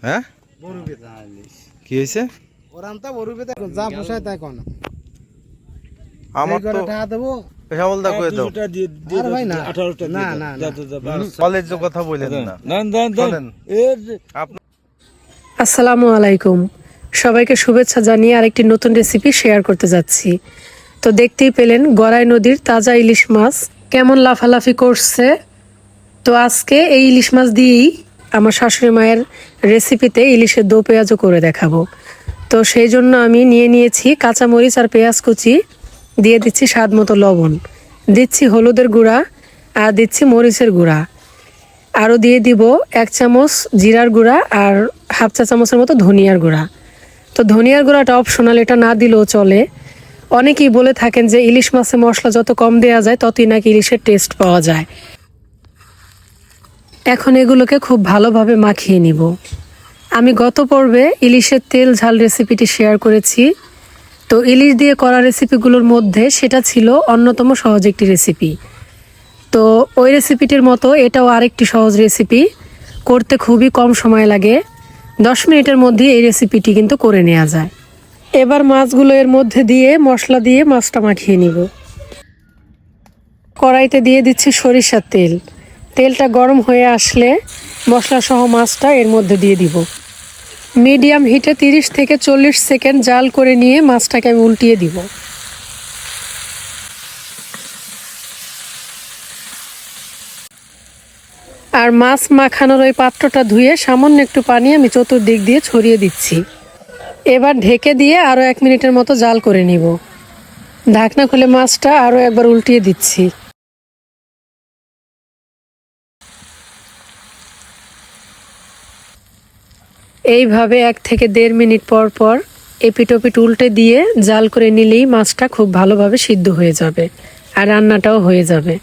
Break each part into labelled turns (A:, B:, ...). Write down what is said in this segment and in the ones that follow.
A: হ্যাঁ কি হয়েছে? আমার তো কেবল দেখো তো কলেজের কথা বলেন না।
B: আসসালামু আলাইকুম, সবাইকে শুভেচ্ছা জানিয়ে আরেকটি নতুন রেসিপি শেয়ার করতে যাচ্ছি। তো দেখতেই পেলেন গড়াই নদীর তাজা ইলিশ মাছ কেমন লাফালাফি করছে। তো আজকে এই ইলিশ মাছ দিয়েই আমার শাশুড়ি মায়ের রেসিপিতে ইলিশের দো পেঁয়াজও করে দেখাবো। তো সেই জন্য আমি নিয়ে নিয়েছি কাঁচামরিচ আর পেঁয়াজ কুচি, দিয়ে দিচ্ছি স্বাদ মতো লবণ, দিচ্ছি হলুদের গুঁড়া আর দিচ্ছি মরিচের গুঁড়া, আরও দিয়ে দিব 1 চামচ জিরার গুঁড়া আর হাফ চা চামচের মতো ধনিয়ার গুঁড়া। তো ধনিয়ার গুঁড়াটা অপশনাল, এটা না দিলেও চলে। অনেকেই বলে থাকেন যে ইলিশ মাছে মশলা যত কম দেওয়া যায় ততই নাকি ইলিশের টেস্ট পাওয়া যায়। এখন এগুলোকে খুব ভালোভাবে মাখিয়ে নিব। আমি গত পর্বে ইলিশের তেল ঝাল রেসিপিটি শেয়ার করেছি। তো ইলিশ দিয়ে করা রেসিপিগুলোর মধ্যে সেটা ছিল অন্যতম সহজ একটি রেসিপি। তো ওই রেসিপিটির মতো এটাও আরেকটি সহজ রেসিপি, করতে খুবই কম সময় লাগে। 10 মিনিটের মধ্যে এই রেসিপিটি কিন্তু করে নেওয়া যায়। এবার মাছগুলো এর মধ্যে দিয়ে মশলা দিয়ে মাছটা মাখিয়ে নিব। কড়াইতে দিয়ে দিচ্ছি সরিষার তেল। তেলটা গরম হয়ে আসলে মশলা সহ মাছটা এর মধ্যে দিয়ে দিব। মিডিয়াম হিটে 30 থেকে 40 সেকেন্ড জাল করে নিয়ে মাছটাকে আমি উল্টিয়ে দিব। আর মাছ মাখানোর ওই পাত্রটা ধুয়ে সামান্য একটু পানি আমি চতুর্দিক দিয়ে ছড়িয়ে দিচ্ছি। এবার ঢেকে দিয়ে আরও 1 মিনিটের মতো জাল করে নিব। ঢাকনা খুলে মাছটা আরও একবার উল্টিয়ে দিচ্ছি। এইভাবে 1 থেকে 1.5 মিনিট পর পর এপিট ওপিট উল্টে দিয়ে জাল করে নিলেই মাছটা খুব ভালোভাবে সিদ্ধ হয়ে যাবে আর রান্নাটাও হয়ে যাবে।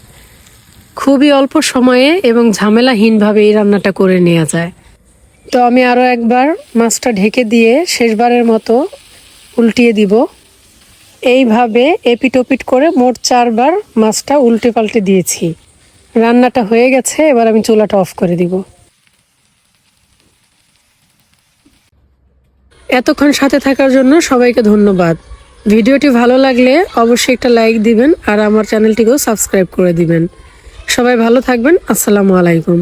B: খুবই অল্প সময়ে এবং ঝামেলাহীনভাবে এই রান্নাটা করে নেওয়া যায়। তো আমি আরও একবার মাছটা ঢেকে দিয়ে শেষবারের মতো উল্টিয়ে দিব। এইভাবে এপিট ওপিট করে মোট 4 বার মাছটা উল্টে পাল্টে দিয়েছি। রান্নাটা হয়ে গেছে, এবার আমি চুলাটা অফ করে দিব। এতক্ষণ সাথে থাকার জন্য সবাইকে ধন্যবাদ। ভিডিওটি ভালো লাগলে অবশ্যই একটা লাইক দিবেন আর আমার চ্যানেলটিকেও সাবস্ক্রাইব করে দিবেন। সবাই ভালো থাকবেন। আসসালামু আলাইকুম।